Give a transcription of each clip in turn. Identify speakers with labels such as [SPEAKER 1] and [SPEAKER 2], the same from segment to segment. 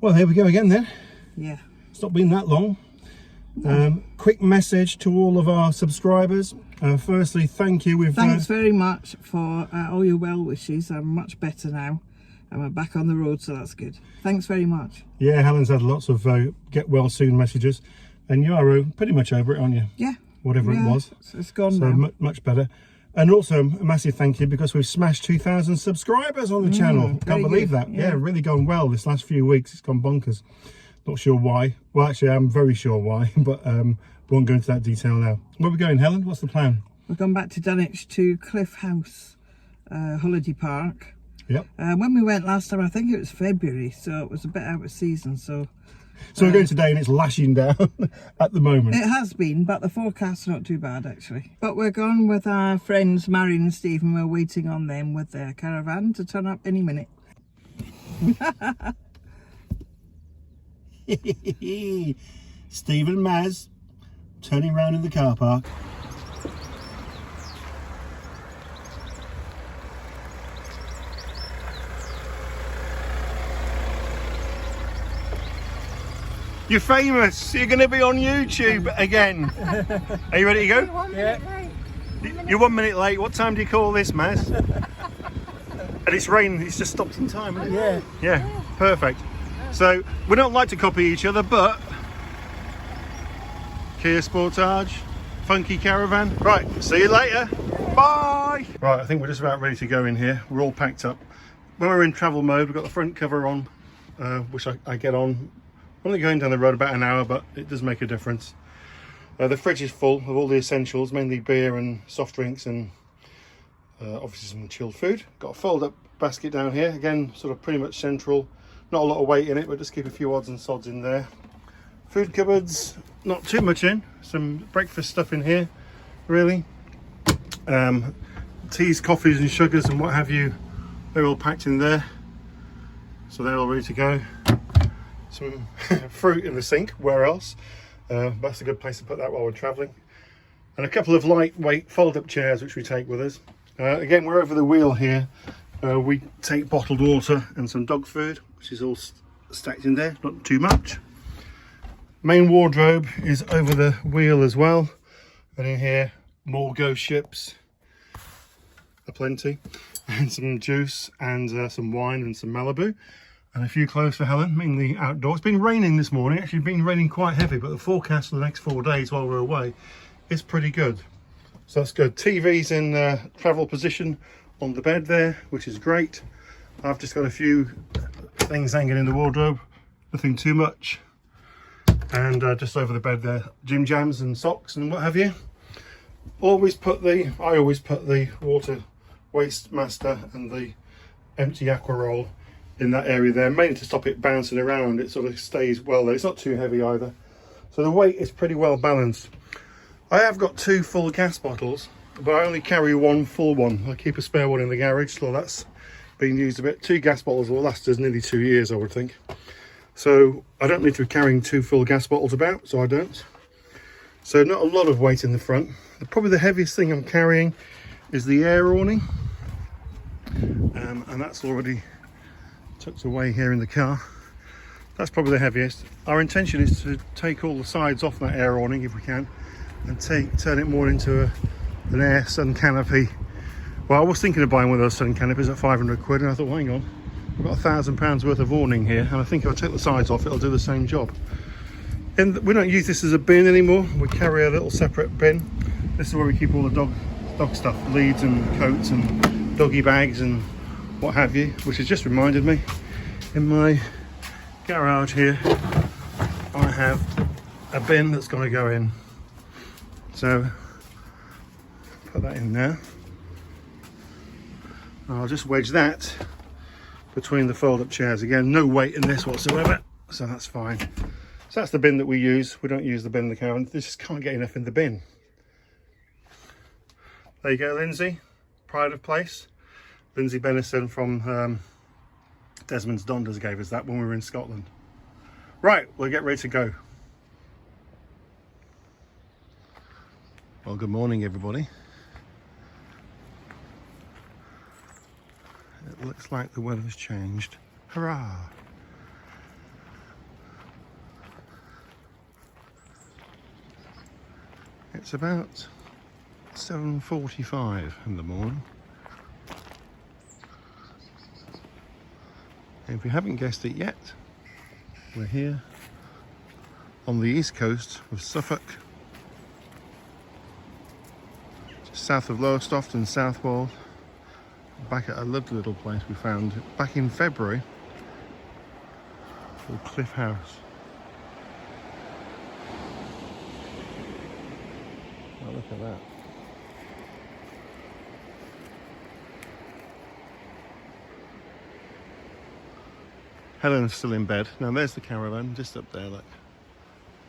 [SPEAKER 1] Well, here we go again then.
[SPEAKER 2] Yeah.
[SPEAKER 1] It's not been that long. Quick message to all of our subscribers. Firstly, thank you.
[SPEAKER 2] Thanks very much for all your well wishes. I'm much better now and we're back on the road, so that's good. Thanks very much.
[SPEAKER 1] Yeah, Helen's had lots of get well soon messages, and you are pretty much over it, aren't you?
[SPEAKER 2] Yeah.
[SPEAKER 1] Whatever it was.
[SPEAKER 2] It's gone
[SPEAKER 1] so
[SPEAKER 2] now.
[SPEAKER 1] Much better. And also a massive thank you because we've smashed 2,000 subscribers on the channel. Can't believe that. Yeah, really gone well this last few weeks. It's gone bonkers. Not sure why. Well, actually, I'm very sure why, but won't go into that detail now. Where are we going, Helen? What's the plan?
[SPEAKER 2] We've gone back to Dunwich to Cliff House Holiday Park.
[SPEAKER 1] Yep.
[SPEAKER 2] When we went last time, I think it was February, so it was a bit out of season. So
[SPEAKER 1] we're going today and it's lashing down at the moment.
[SPEAKER 2] It has been, but the forecast's not too bad actually. But we're gone with our friends Marion and Steve, and we're waiting on them with their caravan to turn up any minute.
[SPEAKER 1] Steve and Maz turning around in the car park. You're famous. You're going to be on YouTube again. Are you ready to go?
[SPEAKER 3] Yeah.
[SPEAKER 1] You're 1 minute late. What time do you call this, Maz? And it's raining. It's just stopped in time, isn't it?
[SPEAKER 3] Yeah.
[SPEAKER 1] Yeah, perfect. So we don't like to copy each other, but Kia Sportage, funky caravan. Right, see you later. Bye. Right, I think we're just about ready to go in here. We're all packed up. When we're in travel mode, we've got the front cover on, which I get on. I'm only going down the road about an hour, but it does make a difference. The fridge is full of all the essentials, mainly beer and soft drinks and obviously some chilled food. Got a fold up basket down here, again sort of pretty much central. Not a lot of weight in it, but just keep a few odds and sods in there. Food cupboards, not too much in. Some breakfast stuff in here, really. Teas, coffees and sugars and what have you, they're all packed in there. So they're all ready to go. Some fruit in the sink, where else? That's a good place to put that while we're travelling. And a couple of lightweight fold-up chairs which we take with us. Again, we're over the wheel here. We take bottled water and some dog food, which is all stacked in there, not too much. Main wardrobe is over the wheel as well. And in here, more ghost ships, aplenty, and some juice and some wine and some Malibu. And a few clothes for Helen, mainly outdoors. It's been raining this morning, actually been raining quite heavy, but the forecast for the next 4 days while we're away is pretty good. So that's good. TV's in travel position on the bed there, which is great. I've just got a few things hanging in the wardrobe, nothing too much. And just over the bed there, gym jams and socks and what have you. I always put the water waste master and the empty aqua roll in that area there, mainly to stop it bouncing around. It sort of stays well there. It's not too heavy either, so the weight is pretty well balanced. I have got 2 full gas bottles, but I only carry 1 full one. I keep a spare one in the garage, so that's been used a bit. 2 gas bottles will last us nearly 2 years, I would think. So I don't need to be carrying 2 full gas bottles about, so I don't. So not a lot of weight in the front. Probably the heaviest thing I'm carrying is the air awning, and that's already tucked away here in the car. That's probably the heaviest. Our intention is to take all the sides off that air awning if we can, and turn it more into an air sun canopy. Well, I was thinking of buying one of those sun canopies at 500 quid, and I thought, well, hang on, I've got £1,000 worth of awning here, and I think if I take the sides off, it'll do the same job. And we don't use this as a bin anymore. We carry a little separate bin. This is where we keep all the dog stuff, leads and coats and doggy bags and what have you, which has just reminded me, in my garage here I have a bin that's going to go in, so put that in there. I'll just wedge that between the fold-up chairs. Again, no weight in this whatsoever, so that's fine. So that's the bin that we use. We don't use the bin in the caravan. This just can't get enough in the bin. There you go, Lindsay, pride of place. Lindsay Benison from Desmond's Donders gave us that when we were in Scotland. Right, we'll get ready to go. Well, good morning, everybody. It looks like the weather's changed. Hurrah! It's about 7:45 in the morning. And if you haven't guessed it yet, we're here on the east coast of Suffolk, just south of Lowestoft and Southwold, back at a lovely little place we found back in February called Cliff House. Oh, look at that. Helen's still in bed. Now there's the caravan just up there, look.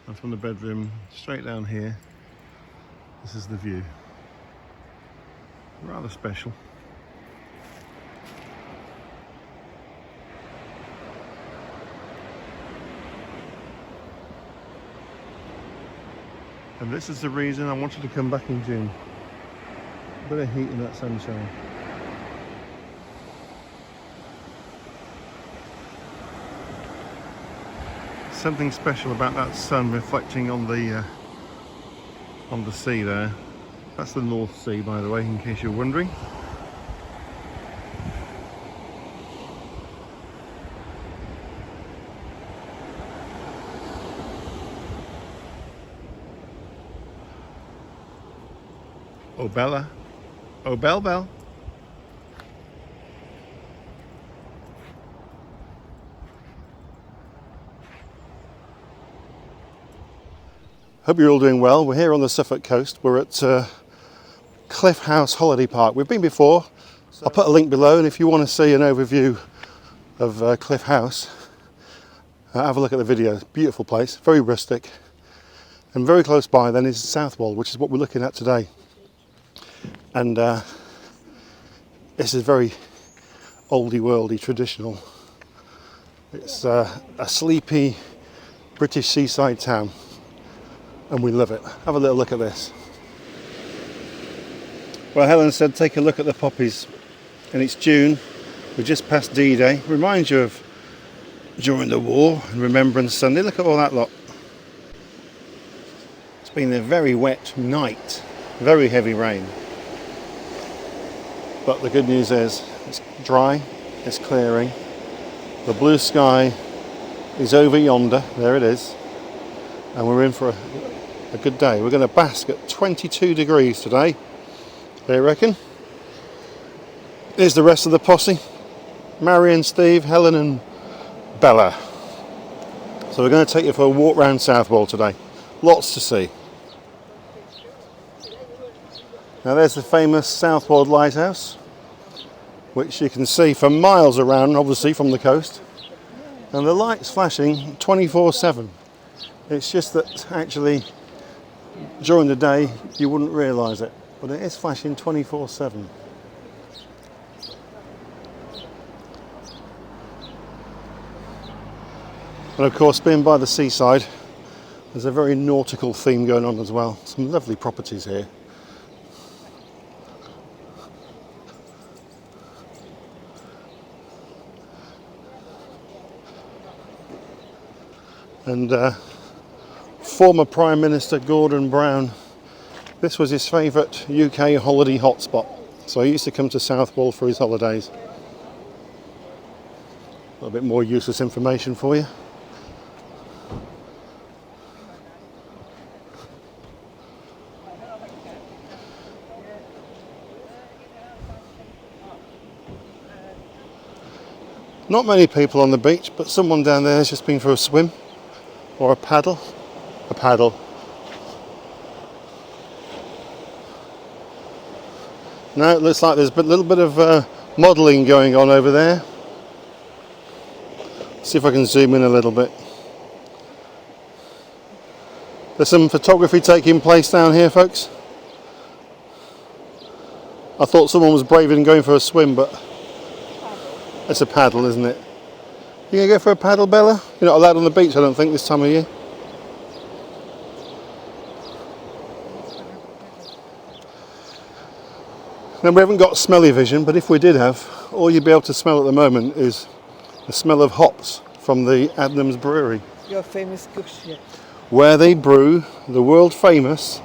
[SPEAKER 1] And from the bedroom straight down here, this is the view. Rather special. And this is the reason I wanted to come back in June. A bit of heat in that sunshine. Something special about that sun reflecting on the sea there. That's the North Sea, by the way, in case you're wondering. Oh Bella, oh Bell. Hope you're all doing well. We're here on the Suffolk coast. We're at Cliff House Holiday Park. We've been before. I'll put a link below, and if you want to see an overview of Cliff House, have a look at the video. Beautiful place, very rustic. And very close by then is Southwold, which is what we're looking at today. And this is very oldie worldy, traditional. It's a sleepy British seaside town. And we love it. Have a little look at this. Well, Helen said take a look at the poppies. And it's June. We're just past D-Day. Reminds you of during the war and Remembrance Sunday. Look at all that lot. It's been a very wet night. Very heavy rain. But the good news is it's dry. It's clearing. The blue sky is over yonder. There it is. And we're in for a good day. We're going to bask at 22 degrees today, they reckon. Here's the rest of the posse. Marion, Steve, Helen and Bella. So we're going to take you for a walk round Southwold today. Lots to see. Now there's the famous Southwold Lighthouse, which you can see for miles around, obviously from the coast. And the light's flashing 24/7. It's just that actually during the day you wouldn't realise it, but it is flashing 24/7. And of course, being by the seaside, there's a very nautical theme going on as well. Some lovely properties here. And former Prime Minister Gordon Brown, this was his favourite UK holiday hotspot. So he used to come to Southwold for his holidays. A little bit more useless information for you. Not many people on the beach, but someone down there has just been for a swim or a paddle. A paddle. Now it looks like there's a little bit of modelling going on over there. See if I can zoom in a little bit. There's some photography taking place down here, folks. I thought someone was brave and going for a swim, but it's a paddle, isn't it? You gonna go for a paddle, Bella? You're not allowed on the beach, I don't think, this time of year. Now we haven't got smelly vision, but if we did have, all you'd be able to smell at the moment is the smell of hops from the Adnams Brewery.
[SPEAKER 2] Your famous gush, yeah.
[SPEAKER 1] Where they brew the world famous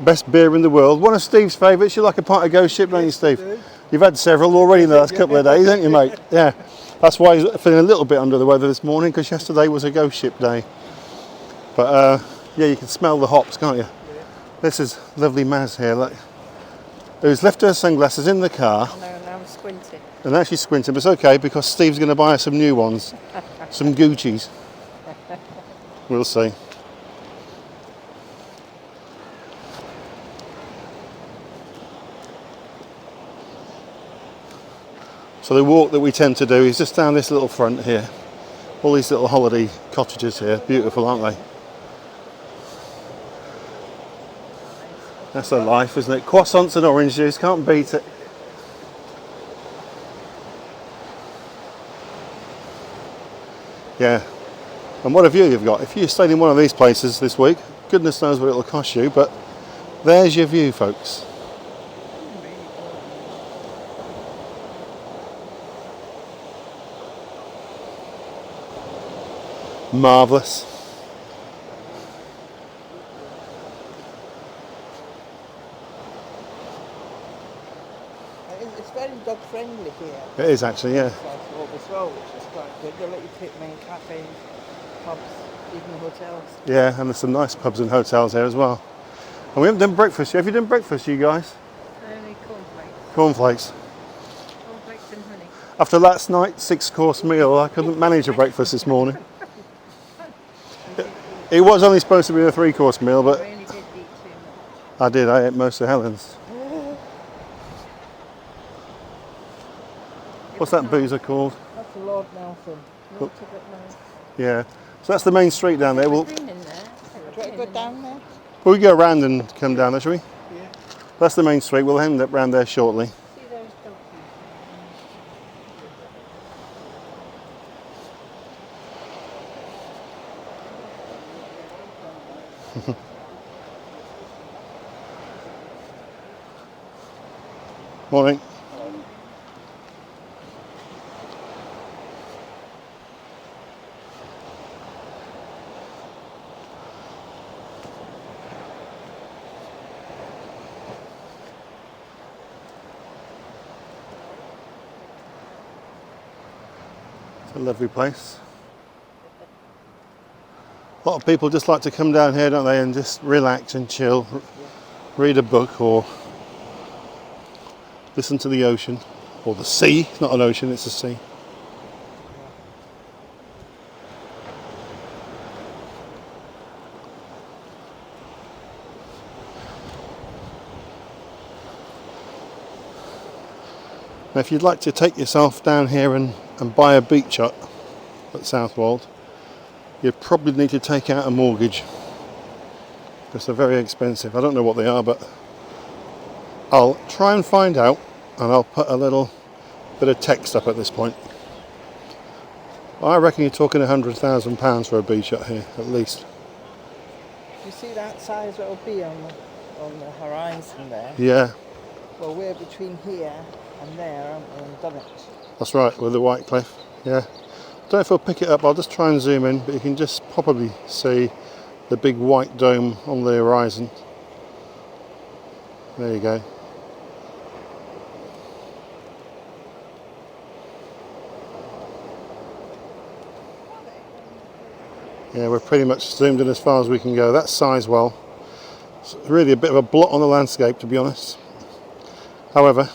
[SPEAKER 1] Best beer in the world. One of Steve's favourites. You like a pint of Ghost Ship, don't you, Steve?
[SPEAKER 3] do.
[SPEAKER 1] You've had several already in the last couple of days, haven't you, mate? Yeah. That's why he's feeling a little bit under the weather this morning, because yesterday was a Ghost Ship day. But yeah, you can smell the hops, can't you?
[SPEAKER 3] Yeah.
[SPEAKER 1] This is lovely Maz here, look. Who's left her sunglasses in the car.
[SPEAKER 4] No, I'm squinting.
[SPEAKER 1] And now she's squinting, but it's okay because Steve's going to buy her some new ones. Some Gucci's. We'll see. So the walk that we tend to do is just down this little front here. All these little holiday cottages here. Beautiful, aren't they? That's the life, isn't it? Croissants and orange juice, can't beat it. Yeah. And what a view you've got. If you stayed in one of these places this week, goodness knows what it'll cost you, but there's your view, folks. Marvellous.
[SPEAKER 2] It's very dog friendly here.
[SPEAKER 1] It is actually, yeah.
[SPEAKER 2] Southwold as well, which is quite good. They let you pick main cafes, pubs, even hotels.
[SPEAKER 1] Yeah, and there's some nice pubs and hotels here as well. And we haven't done breakfast yet. Have you done breakfast, you guys?
[SPEAKER 4] Only cornflakes.
[SPEAKER 1] Cornflakes.
[SPEAKER 4] Cornflakes and honey.
[SPEAKER 1] After last night's 6-course meal, I couldn't manage a breakfast this morning. It was only supposed to be a 3-course meal,
[SPEAKER 4] I
[SPEAKER 1] but
[SPEAKER 4] really did eat too much.
[SPEAKER 1] I did. I ate most of Helen's. What's that boozer called?
[SPEAKER 2] That's Lord Nelson. Looks a bit nice.
[SPEAKER 1] Yeah. So that's the main street down there. We'll
[SPEAKER 4] Been in there.
[SPEAKER 2] Do you want to go down there?
[SPEAKER 1] we go around and come down there, shall we?
[SPEAKER 2] Yeah.
[SPEAKER 1] That's the main street. We'll end up round there shortly.
[SPEAKER 4] See those donkeys?
[SPEAKER 1] Morning. It's a lovely place. A lot of people just like to come down here, don't they, and just relax and chill, read a book or listen to the ocean or the sea. It's not an ocean, it's a sea. Now if you'd like to take yourself down here and buy a beach hut at Southwold, you'd probably need to take out a mortgage because they're very expensive. I don't know what they are, but I'll try and find out, and I'll put a little bit of text up at this point. I reckon you're talking £100,000 for a beach hut here, at least.
[SPEAKER 2] You see that size it'll be on the horizon there?
[SPEAKER 1] Yeah,
[SPEAKER 2] Well, we're between here and there, aren't we, and done it.
[SPEAKER 1] that's right, with the white cliff. Yeah. Don't know if I'll pick it up, I'll just try and zoom in, but you can just probably see the big white dome on the horizon. There you go. Yeah, we're pretty much zoomed in as far as we can go. That's Sizewell. It's really a bit of a blot on the landscape, to be honest. However,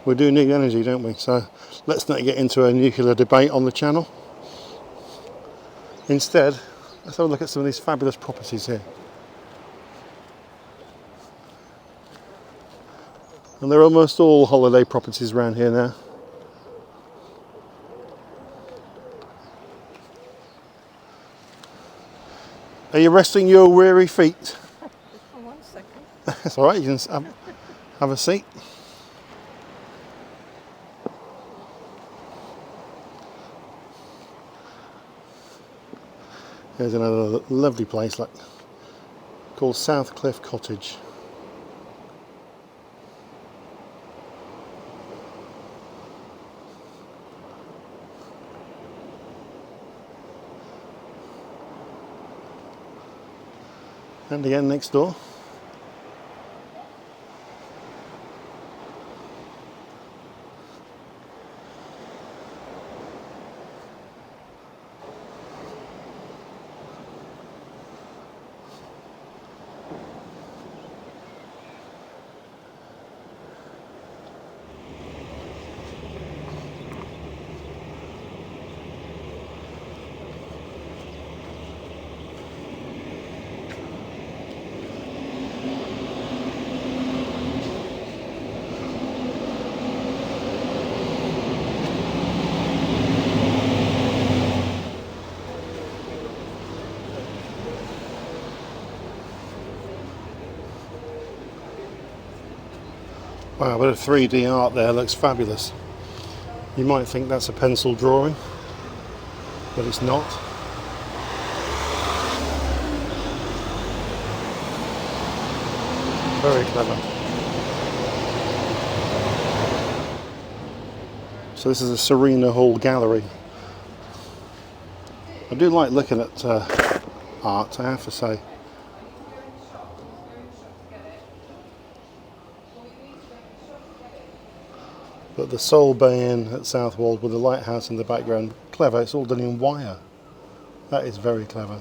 [SPEAKER 1] we do need energy, don't we? So let's not get into a nuclear debate on the channel. Instead, let's have a look at some of these fabulous properties here. And they're almost all holiday properties around here now. Are you resting your weary feet?
[SPEAKER 4] Just for 1 second.
[SPEAKER 1] That's all right, you can have a seat. Here's another lovely place called South Cliff Cottage. And again next door. Wow, but a 3D art there looks fabulous. You might think that's a pencil drawing, but it's not. Very clever. So this is a Serena Hall gallery. I do like looking at art, I have to say. But the Soul Bay Inn at Southwold with the lighthouse in the background, clever. It's all done in wire. That is very clever.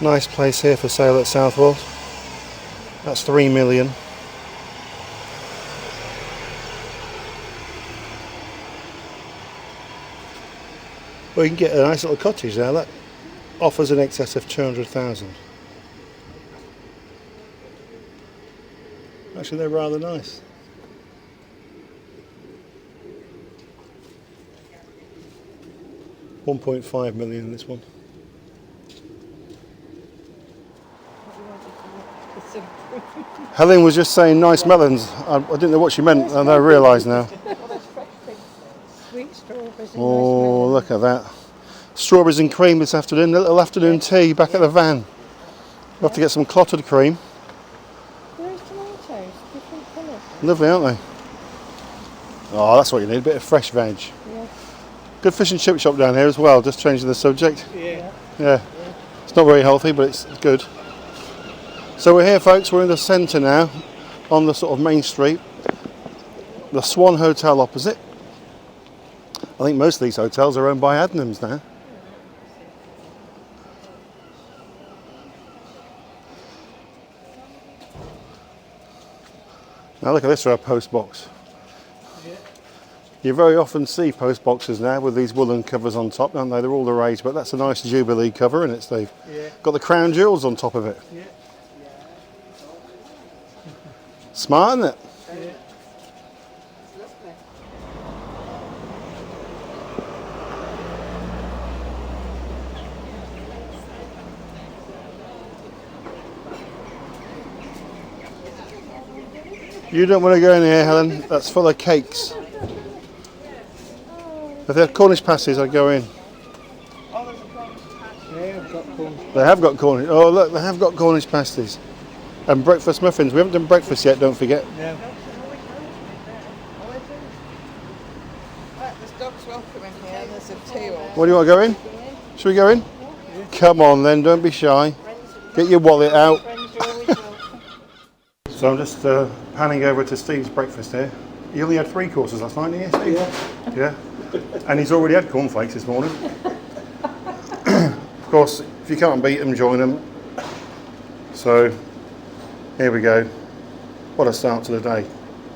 [SPEAKER 1] Nice place here for sale at Southwold. That's 3 million. Well, you can get a nice little cottage there that offers in excess of 200,000. Actually, they're rather nice. £1.5 million this one. Helen was just saying nice melons. I didn't know what she meant, and I realise now.
[SPEAKER 4] Sweet strawberries and
[SPEAKER 1] Oh, look at that. Strawberries and cream this afternoon, a little afternoon tea back at the van. We'll have to get some clotted cream.
[SPEAKER 4] There's tomatoes, different colours.
[SPEAKER 1] Lovely, aren't they? Oh, that's what you need, a bit of fresh veg.
[SPEAKER 4] Yeah.
[SPEAKER 1] Good fish and chip shop down here as well, just changing the subject.
[SPEAKER 4] Yeah.
[SPEAKER 1] Yeah. It's not very healthy, but it's good. So we're here, folks, we're in the centre now, on the sort of main street. The Swan Hotel opposite. I think most of these hotels are owned by Adnams now. Now look at this for a post box. You very often see post boxes now with these woolen covers on top, don't they? They're all the rage, but that's a nice Jubilee cover, isn't it, Steve?
[SPEAKER 3] Yeah.
[SPEAKER 1] Got the crown jewels on top of it.
[SPEAKER 3] Yeah.
[SPEAKER 1] Smart, isn't it?
[SPEAKER 3] Yeah.
[SPEAKER 1] You don't want to go in here, Helen. That's full of cakes. If they had Cornish pasties, I'd go in.
[SPEAKER 3] Yeah, I've got corn.
[SPEAKER 1] They have got Cornish. Oh, look, they have got Cornish pasties. And breakfast muffins. We haven't done breakfast yet, don't forget.
[SPEAKER 3] No.
[SPEAKER 2] Right, there's dogs welcome in here and there's a tea or
[SPEAKER 1] What do you want to go in? Should we go in? Yeah. Come on then, don't be shy. Get your wallet out. So I'm just panning over to Steve's breakfast here. He only had 3 courses last night, didn't he, Steve?
[SPEAKER 3] Yeah.
[SPEAKER 1] Yeah. And he's already had cornflakes this morning. Of course, if you can't beat them, join them. So, here we go. What a start to the day.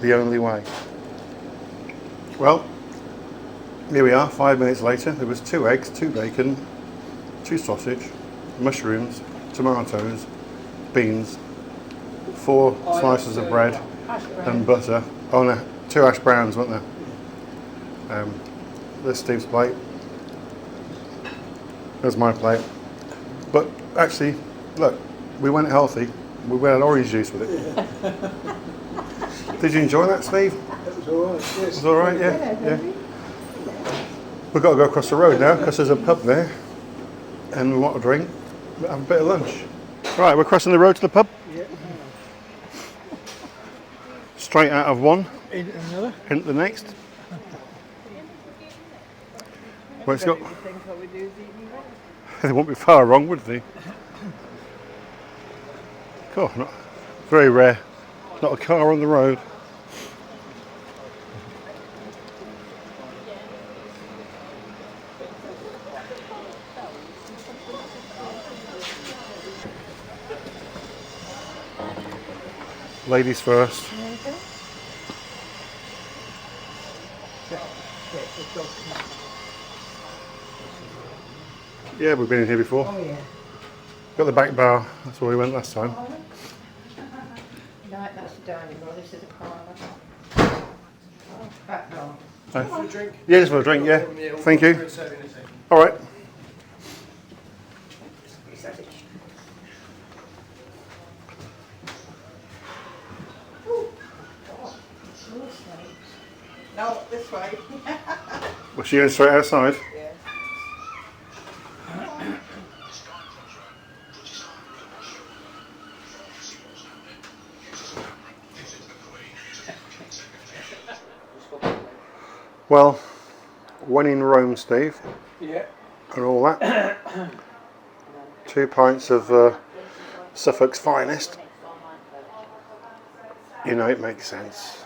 [SPEAKER 1] The only way. Well, here we are, 5 minutes later. There was 2 eggs, 2 bacon, 2 sausage, mushrooms, tomatoes, beans, 4 slices of bread and butter. Oh no, 2 hash browns, weren't there? There's Steve's plate. There's my plate. But actually, look, we went healthy. We went orange juice with it. Did you enjoy that, Steve?
[SPEAKER 3] It was all right. Yes.
[SPEAKER 1] It was all right, yeah. We've got to go across the road now because there's a pub there, and we want a drink. We'll have a bit of lunch. Right, we're crossing the road to the pub.
[SPEAKER 3] Yeah.
[SPEAKER 1] Straight out of one,
[SPEAKER 3] In another.
[SPEAKER 1] into the next. Well, it's got. They won't be far wrong, would they? God, not very rare. Not a car on the road. Ladies first. Yeah, we've been in here before.
[SPEAKER 2] Oh yeah.
[SPEAKER 1] Got the back bar, that's where we went last time.
[SPEAKER 4] dining room, this is a parlour. Back door.
[SPEAKER 1] Yeah, just for a drink, yeah. Thank you. All right.
[SPEAKER 2] No, this way.
[SPEAKER 1] Was she going straight outside?
[SPEAKER 2] Yeah.
[SPEAKER 1] Well, when in Rome, Steve,
[SPEAKER 3] Yeah.
[SPEAKER 1] and all that. 2 pints of Suffolk's finest. You know it makes sense.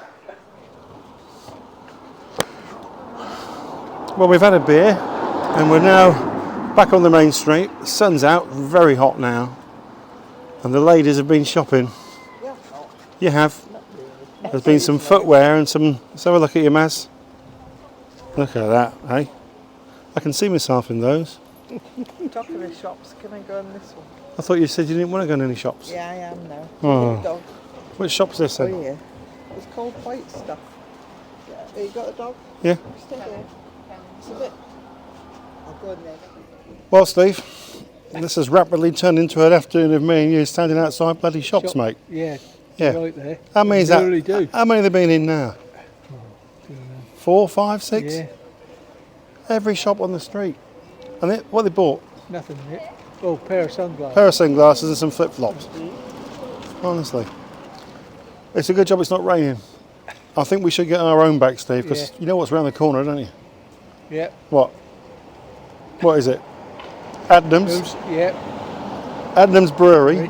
[SPEAKER 1] Well, we've had a beer and we're now back on the main street. The sun's out, very hot now. And the ladies have been shopping. You have. There's been some footwear and some... Let's have a look at your Maz. Look at that, eh? I can see myself in those.
[SPEAKER 2] Top of the shops, can I go in this one?
[SPEAKER 1] I thought you said you didn't want to go in any shops.
[SPEAKER 2] Yeah, I am now.
[SPEAKER 1] Oh.
[SPEAKER 2] Dog.
[SPEAKER 1] Which shop's this then?
[SPEAKER 2] Oh yeah. It's called White Stuff. Yeah. Have you got a dog?
[SPEAKER 1] Yeah.
[SPEAKER 2] Stay there. It's a bit... I'll go in there.
[SPEAKER 1] Well, Steve, this has rapidly turned into an afternoon of me and you standing outside bloody shops, mate.
[SPEAKER 3] Yeah.
[SPEAKER 1] Yeah.
[SPEAKER 3] Right there.
[SPEAKER 1] How many is that?
[SPEAKER 3] Really do.
[SPEAKER 1] How many have they been in now? 4, 5, 6?
[SPEAKER 3] Yeah.
[SPEAKER 1] Every shop on the street. And what they bought?
[SPEAKER 3] Nothing yet. Oh, pair of sunglasses.
[SPEAKER 1] Pair of sunglasses and some flip-flops. Honestly. It's a good job it's not raining. I think we should get our own back, Steve, because
[SPEAKER 3] Yeah.
[SPEAKER 1] you know what's around the corner, don't you?
[SPEAKER 3] Yeah.
[SPEAKER 1] What? What is it? Adnams.
[SPEAKER 3] Yeah.
[SPEAKER 1] Adnams Brewery.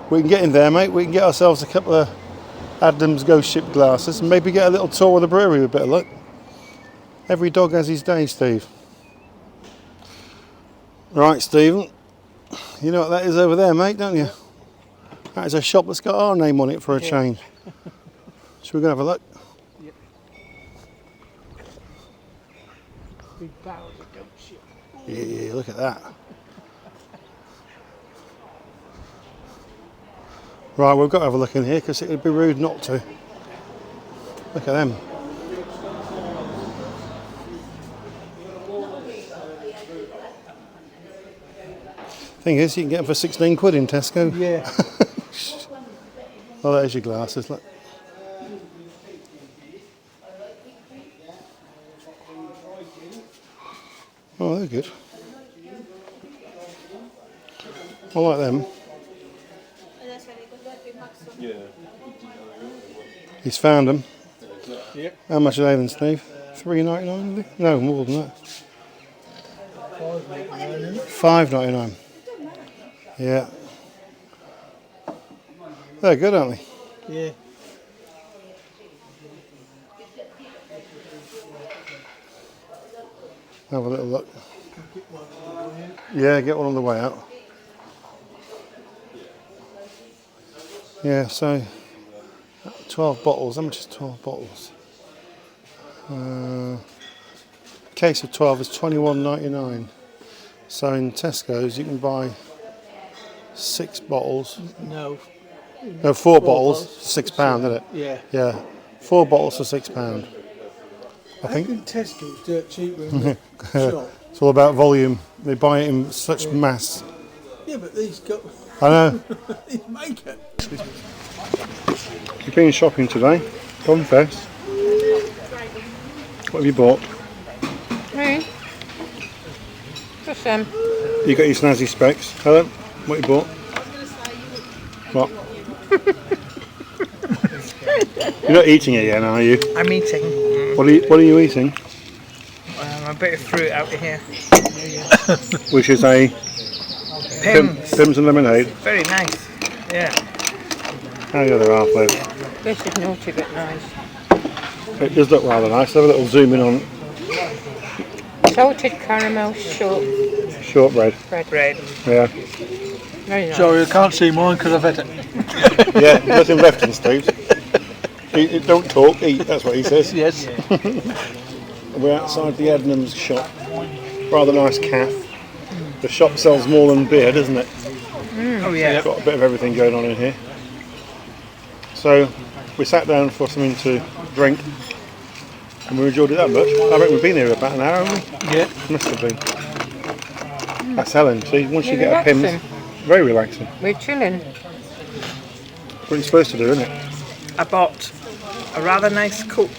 [SPEAKER 1] We can get in there, mate. We can get ourselves a couple of Adnams Ghost Ship glasses and maybe get a little tour of the brewery with a bit of luck. Every dog has his day, Steve. Right, Stephen. You know what that is over there, mate, don't you? That is a shop that's got our name on it for a change. Should we go have a look?
[SPEAKER 3] Yep. Big barrels of goat shit.
[SPEAKER 1] Yeah, look at that. Right, we've got to have a look in here because it would be rude not to. Look at them. Thing is, you can get them for 16 quid in Tesco.
[SPEAKER 3] Yeah.
[SPEAKER 1] Oh, there's your glasses, look. Oh, they're good. I like them. He's found them.
[SPEAKER 3] Yep.
[SPEAKER 1] How much are they then, Steve? $3.99? No, more than that. $5.99. Yeah. They're good, aren't they?
[SPEAKER 3] Yeah.
[SPEAKER 1] Have a little look. Yeah, get one on the way out. Yeah, so 12 bottles. How much is 12 bottles? Case of 12 is $21.99. So in Tesco's you can buy 6 bottles.
[SPEAKER 3] No.
[SPEAKER 1] No, 4 bottles. £6, isn't it?
[SPEAKER 3] Yeah.
[SPEAKER 1] Yeah, 4 bottles for £6. I
[SPEAKER 3] I
[SPEAKER 1] think
[SPEAKER 3] think Tesco's dirt cheaper in the shop.
[SPEAKER 1] it's all about volume. They buy it in such mass.
[SPEAKER 3] Yeah, but these got
[SPEAKER 1] I know.
[SPEAKER 3] these make it.
[SPEAKER 1] You've been shopping today. Confess. What have you bought?
[SPEAKER 4] Me? Just
[SPEAKER 1] You got your snazzy specs. Helen, what you bought? What? You're not eating it yet, are you?
[SPEAKER 2] I'm eating
[SPEAKER 1] What are you eating?
[SPEAKER 2] a bit of fruit out of here.
[SPEAKER 1] Which is a Pimm's and lemonade.
[SPEAKER 2] Very nice. Yeah.
[SPEAKER 1] How the other half though?
[SPEAKER 4] This is naughty but nice.
[SPEAKER 1] It does look rather nice. Have a little zoom in on it.
[SPEAKER 4] Salted caramel
[SPEAKER 1] Shortbread.
[SPEAKER 4] bread.
[SPEAKER 1] Yeah.
[SPEAKER 4] Very nice.
[SPEAKER 3] Sorry, I can't see mine because I've had it.
[SPEAKER 1] Yeah, nothing left in Steve's. Don't talk, eat, that's what he says.
[SPEAKER 3] Yes.
[SPEAKER 1] We're outside the Adnams shop. Rather nice cafe. The shop sells more than beer, doesn't it?
[SPEAKER 2] Oh yeah.
[SPEAKER 1] Got a bit of everything going on in here. So, we sat down for something to drink and we enjoyed it that much. I reckon we've been here about an hour, haven't we?
[SPEAKER 3] Yeah.
[SPEAKER 1] Must have been. That's Helen. See, once you
[SPEAKER 4] You're
[SPEAKER 1] get her
[SPEAKER 4] relaxing.
[SPEAKER 1] pims, very relaxing.
[SPEAKER 4] We're chilling.
[SPEAKER 1] What you're supposed to do, isn't it?
[SPEAKER 2] I bought a rather nice coat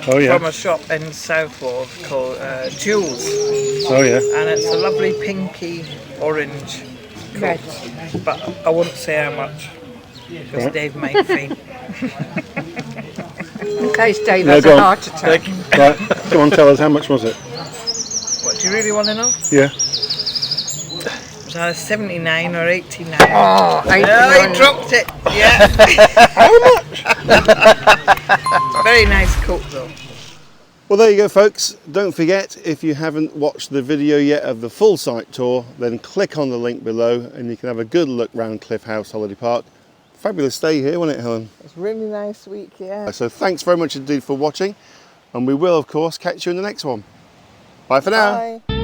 [SPEAKER 1] Oh yeah.
[SPEAKER 2] from a shop in Southwold called Jules,
[SPEAKER 1] Oh yeah.
[SPEAKER 2] and it's a lovely pinky orange
[SPEAKER 4] Red.
[SPEAKER 2] coat. But I won't say how much because
[SPEAKER 1] Right.
[SPEAKER 2] Dave might faint.
[SPEAKER 4] In case Dave
[SPEAKER 1] No,
[SPEAKER 4] has
[SPEAKER 1] go
[SPEAKER 4] a
[SPEAKER 1] on.
[SPEAKER 4] heart attack.
[SPEAKER 1] Right. Come on, tell us how much was it?
[SPEAKER 2] What do you really want to know?
[SPEAKER 1] Yeah.
[SPEAKER 2] It was either 79 or 89.
[SPEAKER 4] Oh,
[SPEAKER 2] Oh,
[SPEAKER 4] 89.
[SPEAKER 2] he dropped it. Yeah. How much? Very nice coat though.
[SPEAKER 1] Well, there you go, folks. Don't forget, if you haven't watched the video yet of the full site tour, then click on the link below and you can have a good look round Cliff House Holiday Park. Fabulous stay here, wasn't it, Helen?
[SPEAKER 2] It's a really nice week, yeah.
[SPEAKER 1] So thanks very much indeed for watching, and we will, of course, catch you in the next one. Bye for now.
[SPEAKER 2] Bye.